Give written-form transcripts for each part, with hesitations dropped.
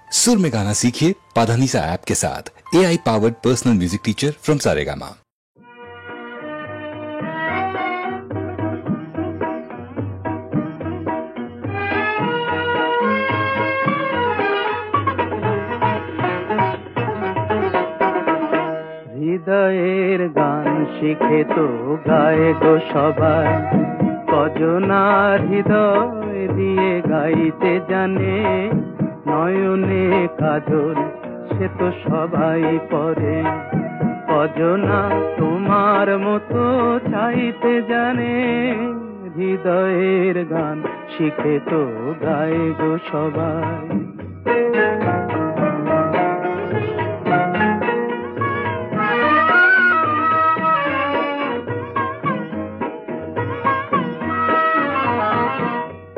सुर में गाना सीखिए पाधानीसा ऐप के साथ। AI powered personal music teacher from Saregama. হৃদয়ের গান শিখে তো গায়ে গো সবাই, কজনার হৃদয় দিয়ে গাইতে জানে। নয়নে কাজল সে তো সবাই পরে, কজনা তোমার মতো চাইতে জানে। হৃদয়ের গান শিখে তো গায়ে গো সবাই।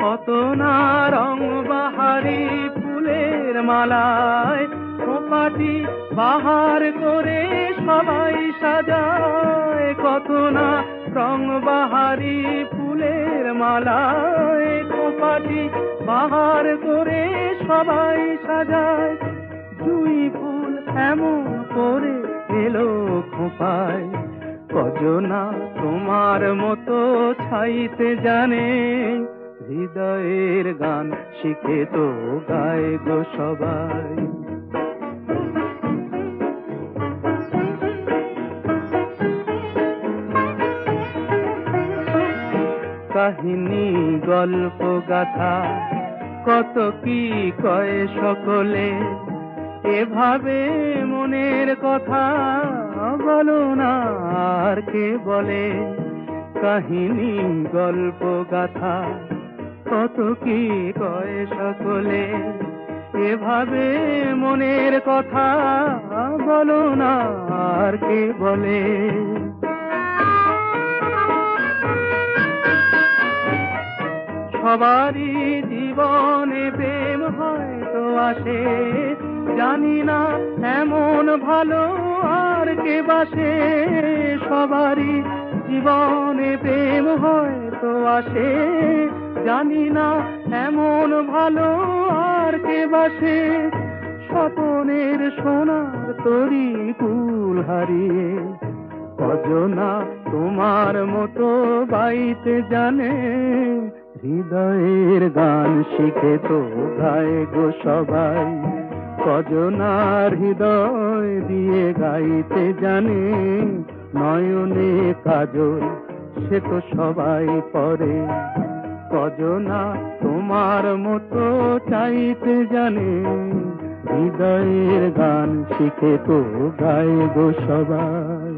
কত না রং বাহারি ফুলের মালায়, খোপাটি বাহার করে সবাই সাজায়। কত না রং বাহারি ফুলের মালায়, খোপাটি বাহার করে সবাই সাজায়। জুঁই ফুল এমন করে এলো খোপায়, কজনা তোমার মতো ছাইতে জানে। হৃদয়ের গান শিখে তো গায় গো সবাই। কাহিনী গল্প গাথা কত কি কয় সকলে, এভাবে মনের কথা বলো না আর কে বলে। কাহিনী গল্প গাথা কত কি কয় সকলে, এভাবে মনের কথা বলো না আর কে বলে। সবারই জীবনে প্রেম হয়তো আসে, জানি না এমন ভালো আর কে বাসে। সবারই জীবনে প্রেম হয়তো আসে, জানি না এমন ভালো আর কে বাসে। স্বপনের সোনার তরি কুল হারিয়ে, কজনা তোমার মতো গাইতে জানে। হৃদয়ের গান শিখে তো গায় গো সবাই, কজনার হৃদয় দিয়ে গাইতে জানে। নয়নে কাজল সে তো সবাই পরে, কজনা তোমার মতো চাইতে জানে। হৃদয়ের গান শিখে তো গায় গো সবাই।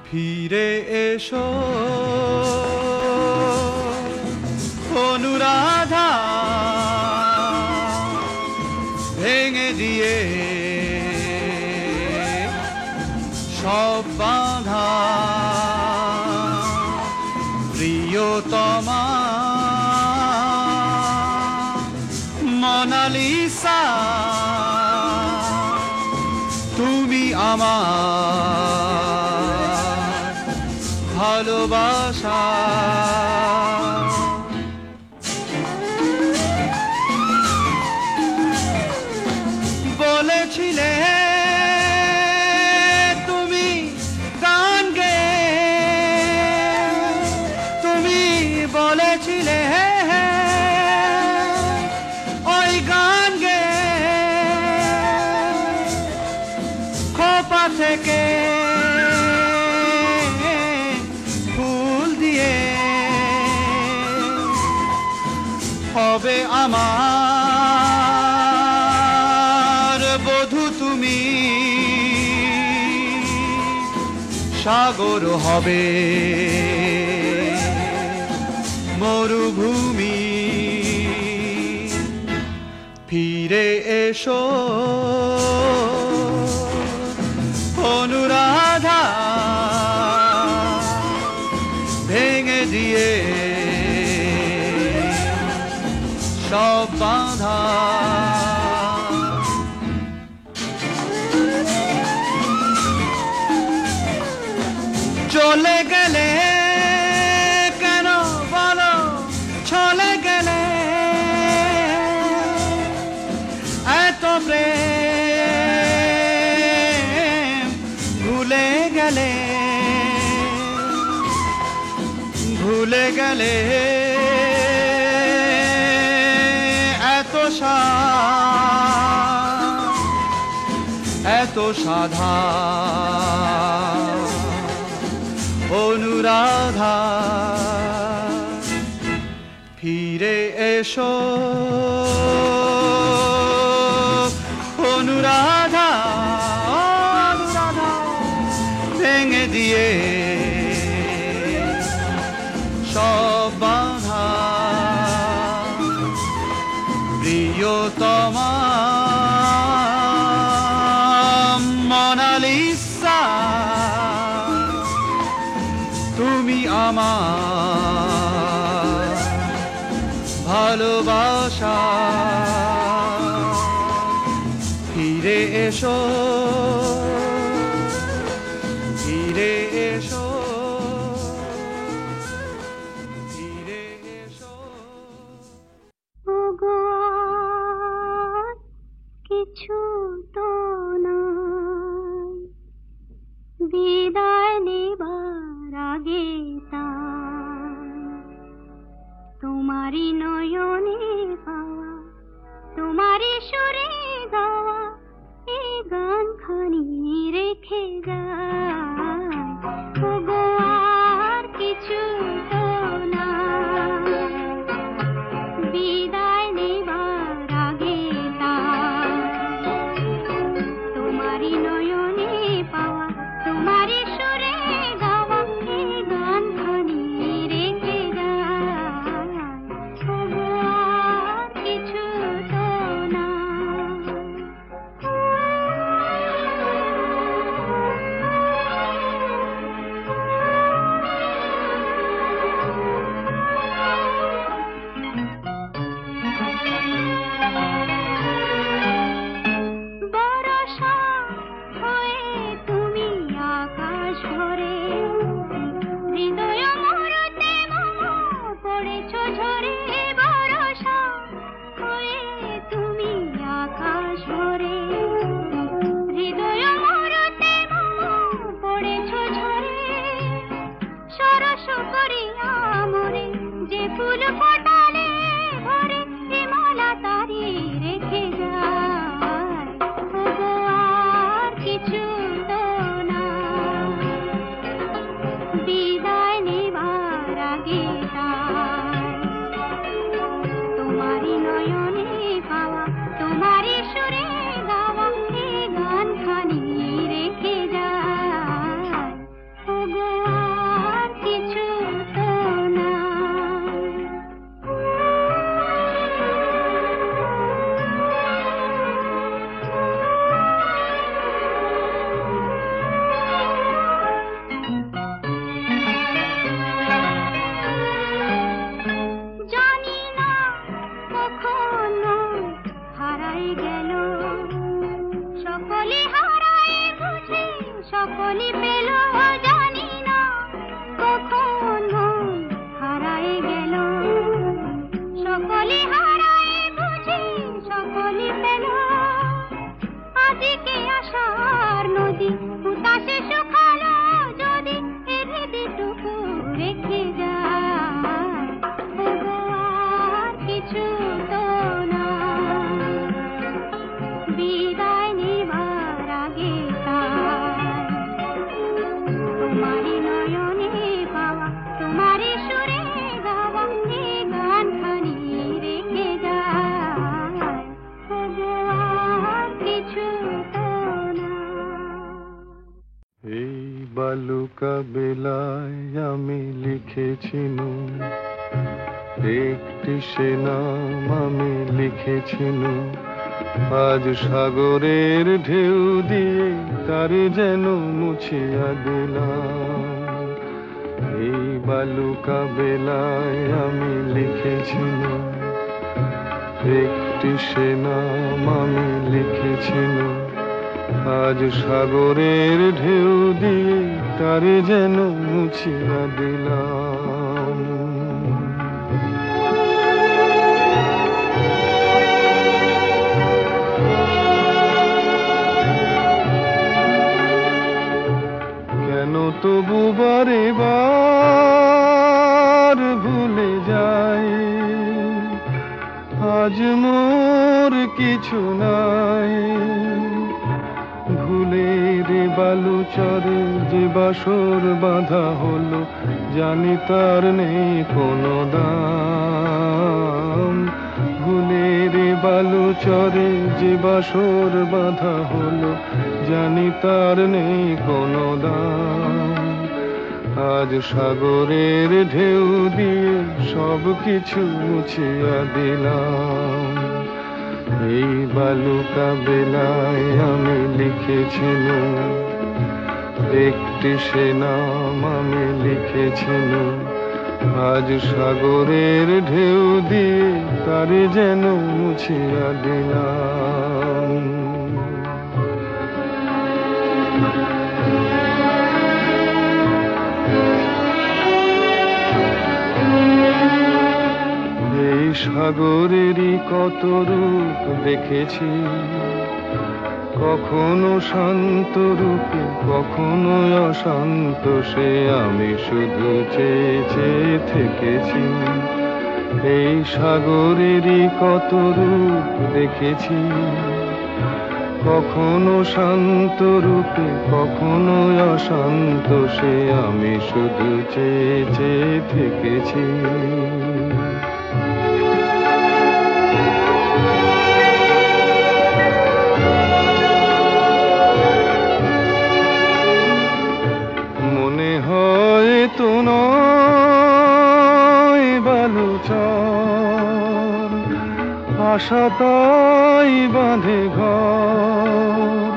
ফিরে এসো অনুরাধা, ভেঙে দিয়ে সব বাঁধা। প্রিয়তমা মোনালিসা, তুমি আমার ভালোবাসা। বলেছিলে তুমি গান গেয়ে, তুমি বলেছিলে ওই গান গেয়ে খোপা থেকে হবে আমার বধূ তুমি। সাগর হবে মরুভূমি। ফিরে এসো অনুরাধা, ভেঙে দিয়ে সব বাঁধা। চলে গেলে কেন বলো চলে গেলে এত প্রেম ভুলে গেলে ভুলে গেলে এত এত সাধা অনুরাধা ফিরে এসো অনুরাধা অনুরাধা ভেঙে দিয়ে সব বাধা প্রিয়তমা মোনালিসা তুমি আমার ভালোবাসা ফিরে এসো ফিরে এসো ফিরে এসো ওগো আর কিছু তো নাই বিদায় নেবার আগে তোমারই নয়নে পাওয়া তোমারই সুরে গাওয়া এই গান খানি রেখে যায় ওগো আর কিছু তো না বিদায় নেবার আগে তোমারই নয়নে পাওয়া তোমারই সুরে গাওয়া এই গান খানি রেখে যায় ওগো আর কিছু তো না বরষা হয়ে তুমি আকাশ ভরে হৃদয় মরতে মম পড়েছ ঝরে বরষা হয়ে তুমি আকাশ ভরে হৃদয় মরতে মম পড়েছ ঝরে সরস করিয়া মরে যে ফুল ফোটালে ভরে মালা তারি রেখে যায় ওগো আর কিছু তো না বিদায় নেবার আগে তোমারই নয়নে পাওয়া তোমারই সুরে গাওয়া এই গান খানি রেখে যায় ওগো আর কিছু তো না জানি না কখনো হারাই গেল সকলে হারায় বুঝে সকলে পেল জানি না কখনো হারাই গেল সকলে হারায় বুঝে সকলে পেল আজকে আশার নদী উতাসে শুকালো যদি এর হৃদয়টুকু রেখে যায় ওগো আর কিছু তো না বিদায় নেবার আগে তোমারই নয়নে পাওয়া তোমারই সুরে গাওয়া এই গান খানি রেখে যায় ওগো আর কিছু তো না এই বালুকা বেলায় আমি লিখেছিনু একটি সে নাম আমি লিখেছিনু আজ সাগরের ঢেউ দিয়ে তারে যেন মুছিয়া দিলাম এই বালুকা বেলায় আমি লিখেছিনু একটি সে নাম আমি লিখেছিনু আজ সাগরের ঢেউ দিয়ে তারে যেন মুছিয়া দিলাম। কেন তবু বারে বার ভুলে যাই, আজ মোর কিছু নাই। ভুলের বালুচরে যে বাসর বাঁধা হলো, জানি তার নেই কোনো দাম। ভুলের বালুচরে যে বাসর বাঁধা হলো, জানি তার নেই কোনো দাম। আজ সাগরের ঢেউ দিয়ে সব কিছু মুছিয়া দিলাম। এই বালুকা বেলায় আমি লিখেছিলাম, একটি সে নাম আমি লিখেছিলাম। আজ সাগরের ঢেউ দিয়ে তারে যেন মুছিয়া দিলাম। এই সাগরেরই কত রূপ দেখেছি, কখনো শান্ত রূপে কখনো অশান্ত, সে আমি শুধু চেয়ে চেয়ে থেকেছি। এই সাগরেরই কত রূপ দেখেছি, কখনো শান্ত রূপে কখনো অশান্ত, সে আমি শুধু চেয়ে চেয়ে থেকেছি। মনে হয় তো নয় বালুচর, আশা তাই বাঁধে ঘর।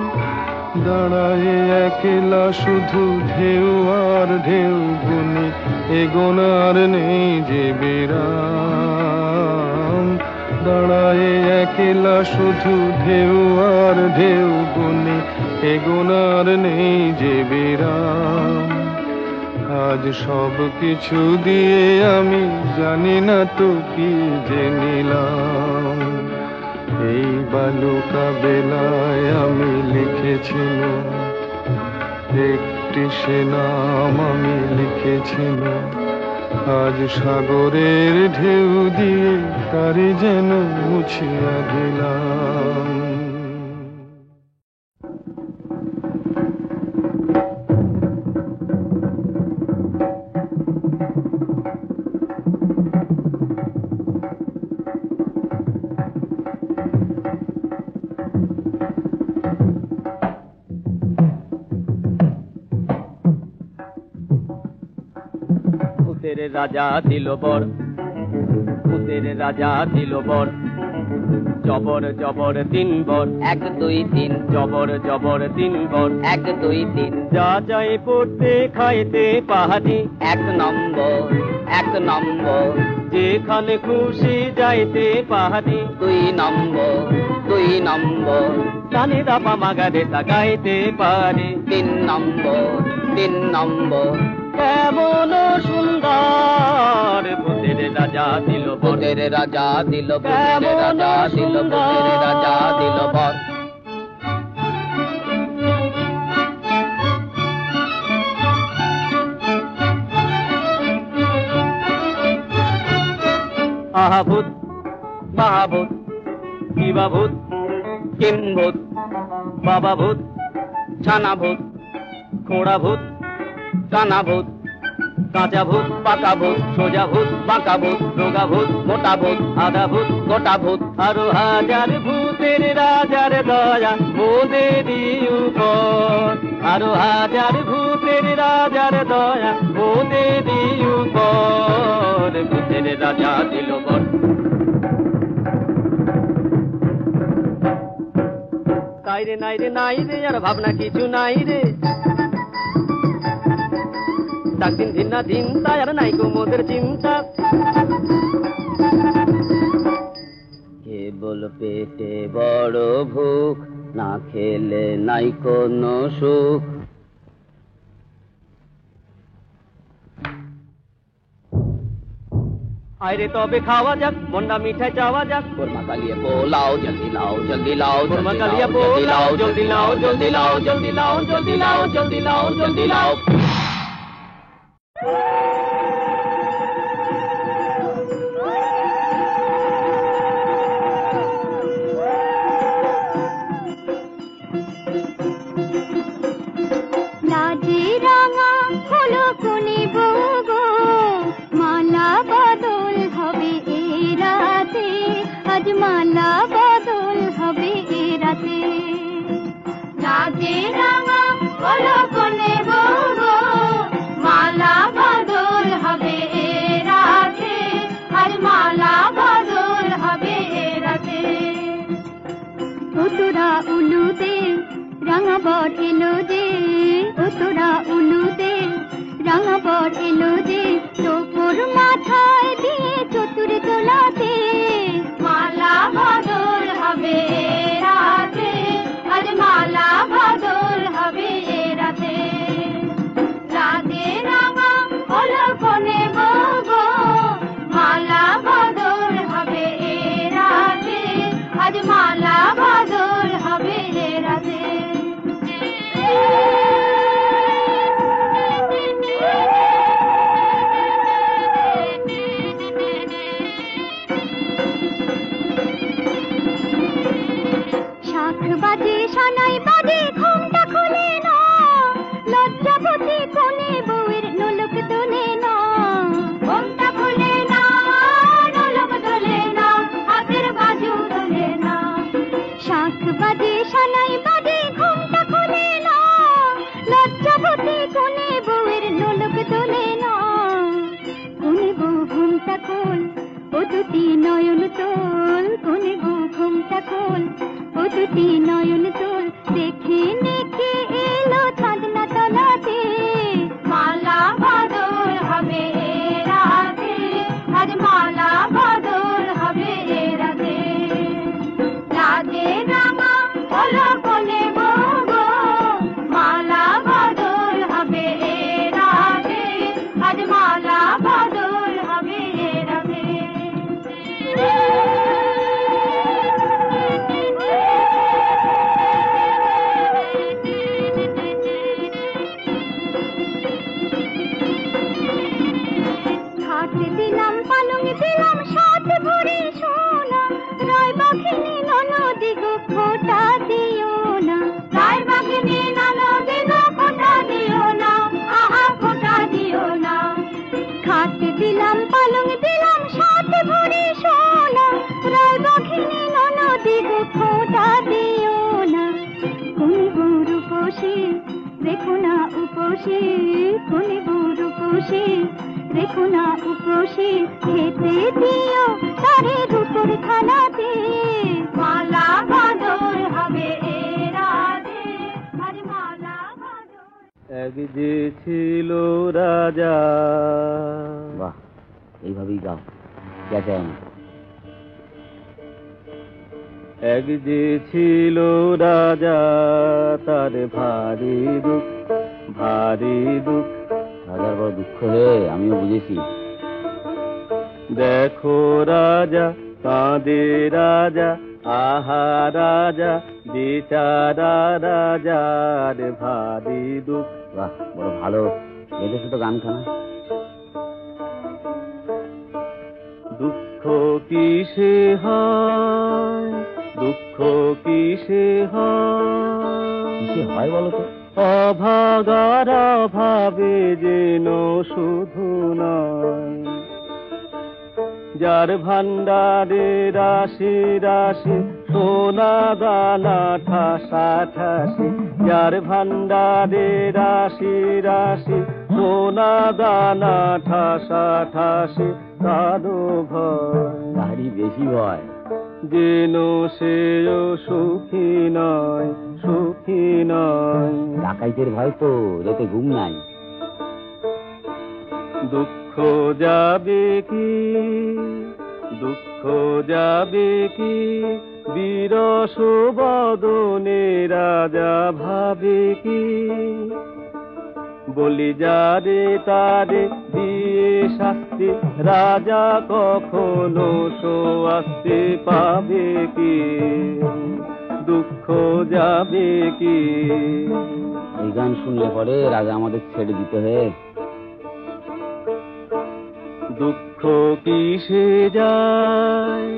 দাঁড়ায় একলা শুধু ঢেউ আর ঢেউ গুনি, এগোনার নেই যে বিরাম। দাঁড়ায় একলা শুধু ঢেউ আর ঢেউ গুনি, এগোনার নেই যে বিরাম। আজ সব কিছু দিয়ে আমি জানি না তো কি যে নিলাম। এই বালুকা বেলায় আমি লিখেছিলাম, একটি সে নাম আমি লিখেছিলাম। আজ সাগরের ঢেউ দিয়ে তারে যেন মুছিয়া দিলাম। ভূতের রাজা দিল বর, ভূতের রাজা দিল বর। জবর জবর 3 বর, 1 2 3। জবর জবর 3 বর, 1 2 3। যা যাই পড়তে খাইতে পাহাড়ি, 1 নম্বর 1 নম্বর। যেখানে খুশি যাইতে পাহাড়ি, 2 নম্বর 2 নম্বর। কানে দাপা মাগারে তাকাইতে পারি, 3 নম্বর 3 নম্বর। কেমন সুন্দর ভূতের রাজা দিল, ভূতের রাজা দিল, ভূতের রাজা দিল, ভূতের রাজা দিল বর। আহা ভূত বাহাভূত, কিবা ভূত কিম ভূত, বাবা ভূত ছানা ভূত, খোড়া ভূত কানা ভূত, কাঁচা ভূত পাকা ভূত, সোজা ভূত বাঁকা ভূত, রোগা ভূত মোটা ভূত, আধা ভূত গোটা ভূত। আরো হাজার ভূতের রাজার দয়া মোদেরই উপর, আরো হাজার ভূতের রাজার দয়া মোদেরই উপর। ভূতের রাজা দিল বর। তাই রে নাই রে নাই রে, আর ভাবনা কিছু নাই রে। দিন দিন না দিন তাই আর নাই গো মোদের চিন্তা। কেবল পেটে বড় ভুক, না খেলে নাই কোনো সুখ। আরে তবে খাওয়া যাক, মন্ডা মিঠাই চাওয়া যাক। কোরমা কালিয়ে পোলাও জলদি লাও জলদি লাও, কোরমা কালিয়ে পোলাও জলদি লাও জলদি লাও জলদি লাও জলদি লাও জলদি লাও জলদি লাও। লাজে রাঙা হলো কোনে বউ গো, মালা বদল হবে এ রাতে, আজ মালা বদল হবে এ রাতে। লাজে রাঙা হলো কোনে বউ গো, মালা বদল হবে এ রাতে, আজ মালা বদল হবে এ রাতে। তোরা উলুতে রাঙা বর এলো যে, তোরা উলুতে রাঙা বর এলো যে, তোর মাথায় দিয়ে চতুর তোলাতে, মালা বদল হবে রাতে, আজ মালা বদল হবে রাতে। রাতে রাঙা হলো কোনে বউ গো, মালা বদল হবে রাতে, আজ মালা বদল হবে রাতে। শাখ বাজে সানাই বাজে ঘুমটা খুলে না, লজ্জাবতী কোনে বউয়ের নোলক তোলে না। ঘুমটা খুলে না, নোলক তোলে না, হাতের বাজু তোলে না। শাখ বাজে সানাই বাজে ঘুমটা খুলে না, লজ্জাবতী কোনে বউয়ের নোলক তোলে না। কোনে বউ ঘুমটা খোল, ও দুটি নয়ন তোল, কোনে বউ ঘুমটা খোল, ও দুটি নয়ন তোল। দেখে নেকে এলো চাঁদনা তলাতে, মালা বদল হবে রাতে, আজ মালা বদল হবে রাতে। লাজে রাঙা হলো কোনে বউ গো, মালা বদল হবে রাতে, আজ মালা বদল হবে রাতে। খাট দিলাম পালং দিলাম সাত ভরি সোনা, রায় বাঘিনী ননদি গো খোটা দিও না। রায় বাঘিনী ননদি গো খোটা দিও না, আহা খোটা দিও না। খাট দিলাম পালং দিলাম সাত ভরি সোনা, রায় বাঘিনী ননদি গো খোটা দিও না। কোন বউর উপসে দেখো না উপসে, কোন বউর উপসে দেখো না উপসে, খেতে দিও তারে রূপর থালাতে, মালা বদল হবে রাতে, আজ মালা বদল। এক যে ছিল রাজা। বাহ, এইভাবেই গাও, গেছে না। এক যে ছিল রাজা, তার ভারী দুঃখ, ভারী দুঃখ। রাজার বড় দুঃখ রে, আমিও বুঝেছি। দেখো রাজা কাঁদে রাজা, আহা রাজা বেচারা রাজার ভারী দুঃখ। বাহ, বড় ভালো বেঁধেছে তো গানখানা। দুঃখ কিসে হয়, দুঃখ কিসে হয়, কিসে হয় বলো তো? অভাগার অভাবে যেন শুধু নয়, যার ভান্ডারে রাশি রাশি সোনা দানা ঠাসা ঠাসি, যার ভান্ডারে রাশি রাশি সোনা দানা ঠাসা ঠাসি, কারো ভয় তারই বেশি ভয়, যেন সেও সুখী নয়, সুখী নয়। ডাকাইতের ভয় তো, রাতে ঘুম নাই। দুঃখ যাবে কি, দুঃখ যাবে কি, বিরস বদনে রাজা ভাবে কি, বলি যারে তারে দিয়ে শাস্তি, রাজা কখনো শাস্তি পাবে কি, দুঃখ যাবে কি। এই গান শুনলে পরে রাজা আমাদের ছেড়ে দিতে হয়। দুঃখ কিসে যায়,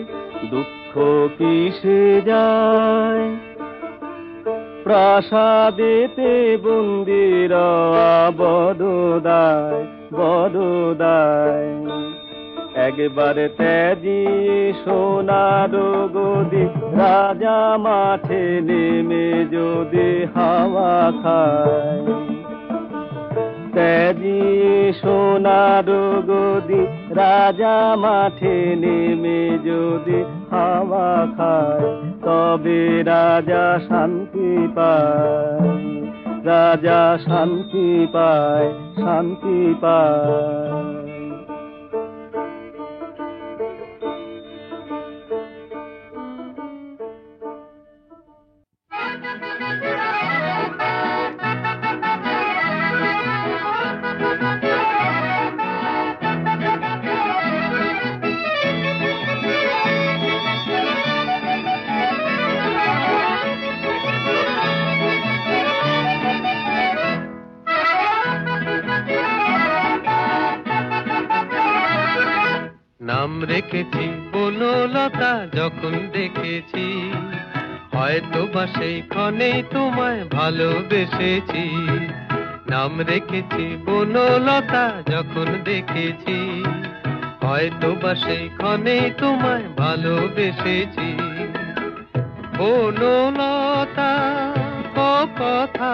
দুঃখ কিসে যায়, প্রাসাদেতে বন্দিরা বড় দায়, বড় দায়। একবার ত্যাজিয়ে সোনার গদি, রাজা মাঠে নেমে যদি হাওয়া খায়। ত্যাজিয়ে সোনার গদি, রাজা মাঠে নেমে যদি হাওয়া খায়, তবে রাজা শান্তি পায়, রাজা শান্তি পায়, শান্তি পায়। নাম রেখেছি বনলতা যখন দেখেছি, হয়তো বা সেই ক্ষণেই তোমায় ভালোবেসেছি। নাম রেখেছি বনলতা যখন দেখেছি, হয়তো বা সেই ক্ষণেই তোমায় ভালোবেসেছি। বনলতা কথা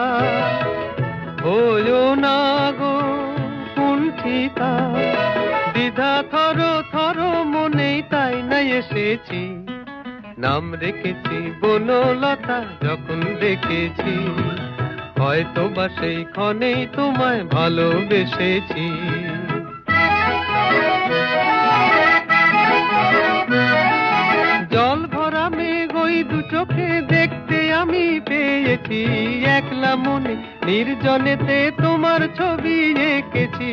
হয়ো না গো কুণ্ঠিতা, দ্বিধা থর থর মনেই তাই না এসেছি। নাম রেখেছি বনলতা যখন দেখেছি, হয়তো বা সেই ক্ষণেই তোমায় ভালোবেসেছি। জল ভরা মেঘ ওই দু চোখে দেখতে আমি পেয়েছি, একলা মনে নির্জনেতে তোমার ছবি এঁকেছি।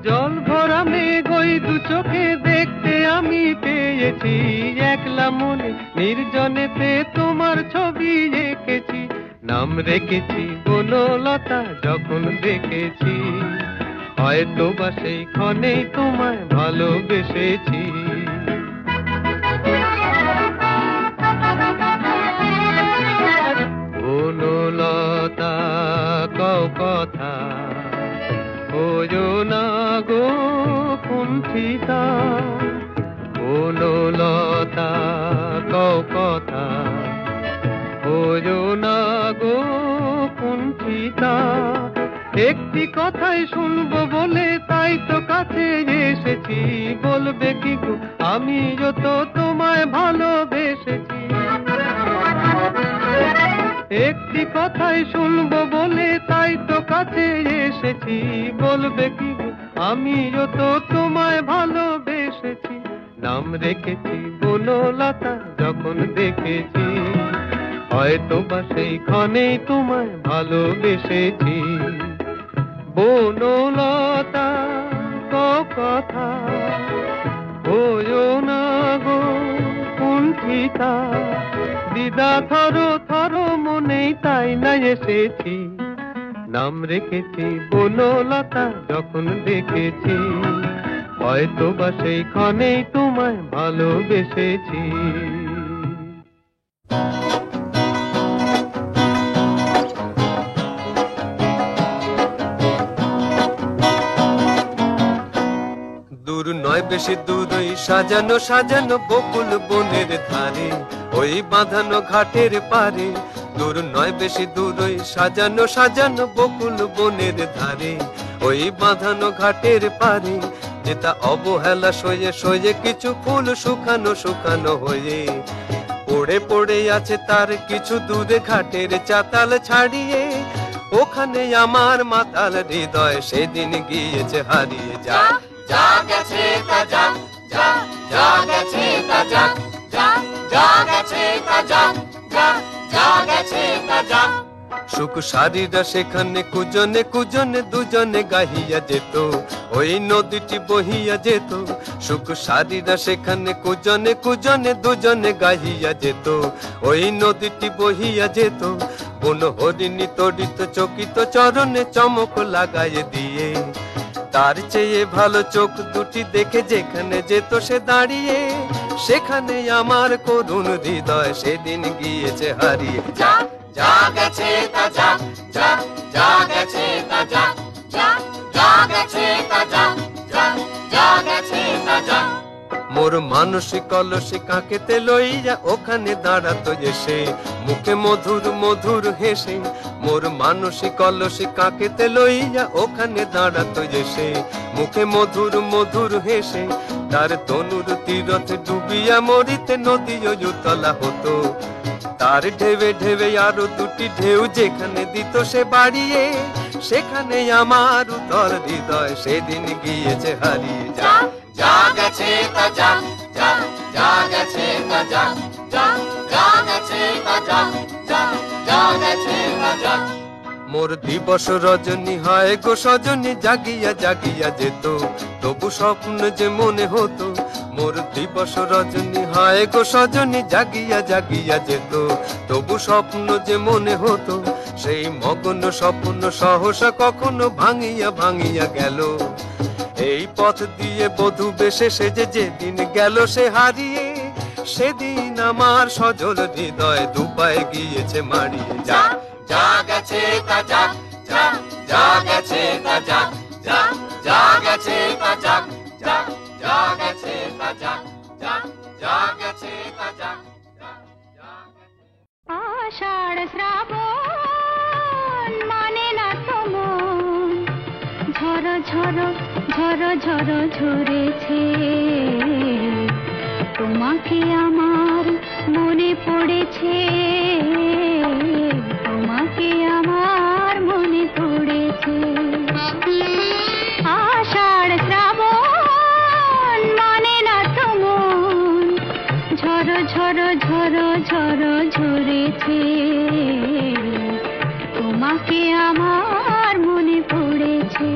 জল ভরা মেঘ ওই দু চোখে দেখতে আমি পেয়েছি, একলা মনে নির্জনেতে তোমার ছবি এঁকেছি। নাম রেখেছি বনলতা যখন দেখেছি, হয়তো বা সেই ক্ষণেই তোমায় ভালোবেসেছি। বনলতা কও কথা হয়ো না গো কুণ্ঠিতা, বনলতা কও কথা হয়ো না গো কুণ্ঠিতা। একটি কথাই শুনবো বলে তাই তো কাছে এসেছি, বলবে কি গো আমিও তো তোমায় ভালোবেসেছি। একটি কথাই শুনবো বলে তাই তো কাছে এসেছি, বলবে কি গো আমিও তো তোমায় ভালোবেসেছি। নাম রেখেছি বনলতা যখন দেখেছি, হয়তো বা সেই ক্ষণেই তোমায় ভালোবেসেছি। বনলতা কথা হয়ো না গো কুণ্ঠিতা, দ্বিধা থর থর মনেই তাই না এসেছি। নাম রেখেছি বনলতা যখন দেখেছি, হয়তো বা সেই ক্ষণেই তোমায় ভালোবেসেছি। দূর নয় বেশি দূর ওই সাজানো সাজানো বকুল বনের ধারে, ওই বাঁধানো ঘাটের পারে। দূর নয় বেশি দূর ওই সাজানো সাজানো বকুল বনের ধারে, ওই বাঁধানো ঘাটের পারে। যেটা অবহেলা সয়ে সয়ে কিছু ফুল শুকানো শুকানো হয়ে পড়ে পড়ে আছে তার কিছু দূরে ঘাটের চাতাল ছাড়িয়ে। ওখানে আমার মাতাল হৃদয় সেদিন গিয়েছে হারিয়ে। যা যা গেছে তা যা, যা যা গেছে তা যাক, যা গেছে তা যাক, যা গেছে তা যাক। সুখ সারিরা সেখানে কুজনে কুজনে দুজনে গাহিয়া যেত, ওই নদীটি বহিয়া যেত। সুখ সারিরা সেখানে কুজনে কুজনে দুজনে গাহিয়া যেত, ওই নদীটি বহিয়া যেত। বন হরিণী তড়িত চকিত চরণে চমক লাগাইয়ে দিয়ে, তার চেয়ে ভালো চোখ দুটি দেখে যেখানে যেত সে দাঁড়িয়ে, সেখানে আমার করুণ হৃদয় সেদিন গিয়েছে হারিয়ে। যা যা গেছে তা যাক, যা গেছে তা যাক, যা গেছে তা যাক, যা গেছে তা যাক। মোর মানসিক কলসি কাকেতে লইয়া ওখানে দাঁড়াতো এসে, মুখে মধুর মধুর হেসে। মোর মানসিক কলসি কাকেতে লইয়া ওখানে দাঁড়াতো এসে, মুখে মধুর মধুর হেসে। তার তনুর তীরথ ডুবিয়া মরিতে নদী উতলা হতো, তার ঢেবে ঢেবে আরো দুটি ঢেউ যেখানে দিত সে বাড়িয়ে, সেখানে আমার উতল হৃদয় সেদিন গিয়েছে হারিয়ে। যা যা গেছে তা যাক, যা গেছে তা যাক, যা গেছে তা যাক, যা গেছে তা যাক। মোর দিবস রজনী হয় গো সজনী জাগিয়া জাগিয়া যেত, তবু স্বপ্ন যে মনে হতো। মোর দিবস রজনী হয় গো সজনী জাগিয়া জাগিয়া যেত, তবু স্বপ্ন যে মনে হতো। সেই মগ্ন স্বপ্ন সহসা কখনো ভাঙিয়া ভাঙিয়া গেল, এই পথ দিয়ে বধূ বেশে সেজে যেদিন গেল সে হারিয়ে, সেদিন আমার সজল হৃদয় দুপায়ে গিয়েছে মারিয়ে। যা যা গেছে তা যাক, যা গেছে তা যাক, যা গেছে তা যাক, যা গেছে তা যাক, যা গেছে তা যাক। আষাঢ় শ্রাবণ মানে না তো মন, ঝড়ো ঝড়ো ঝড়ো ঝড়ো ঝরেছে। তোমাকে আমার মনে পড়েছে, তোমাকে আমার মনে পড়েছে। আষাঢ় শ্রাবণ মানে না তো মন, ঝড়ো ঝড়ো ঝড়ো ঝড়ো ঝরেছে। তোমাকে আমার মনে পড়েছে।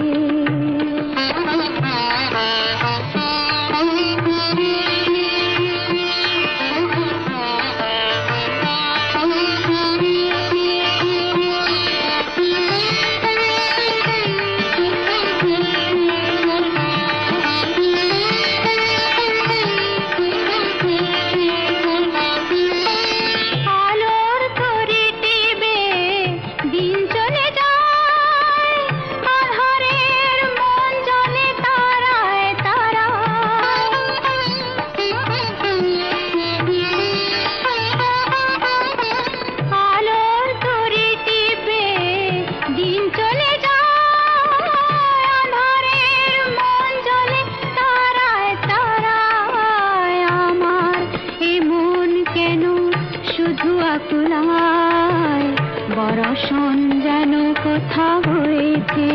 বরষণ যেন কোথা হয়েছে,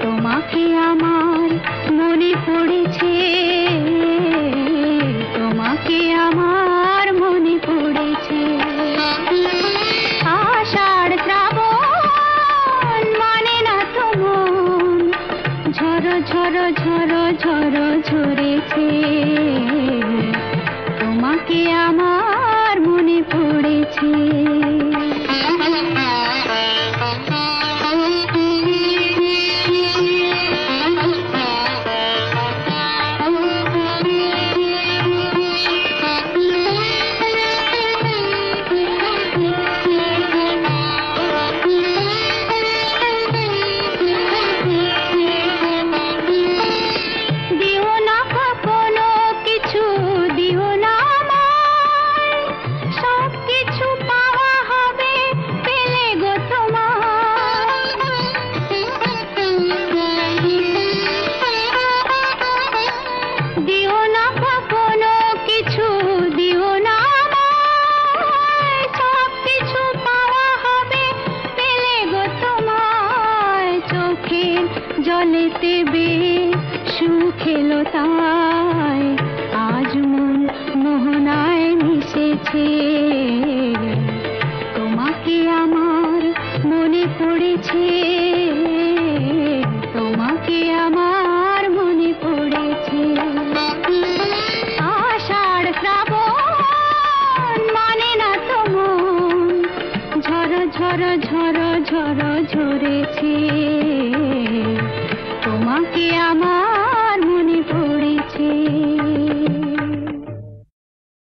তোমাকে আমার মনে পড়েছে, তোমাকে আমার মনে পড়েছে। আষাঢ় শ্রাবণ মানে না তো মন, ঝড়ো ঝড়ো ঝড়ো ঝড়ো ঝরেছে। তোমাকে আমার মনে পড়েছে। জলেতে বে সুখেলো তার আমার মনে পড়েছে। আষাঢ় শ্রাবণ মানে না তো মন, ঝড় ঝড় ঝড় ঝড় ঝরেছে।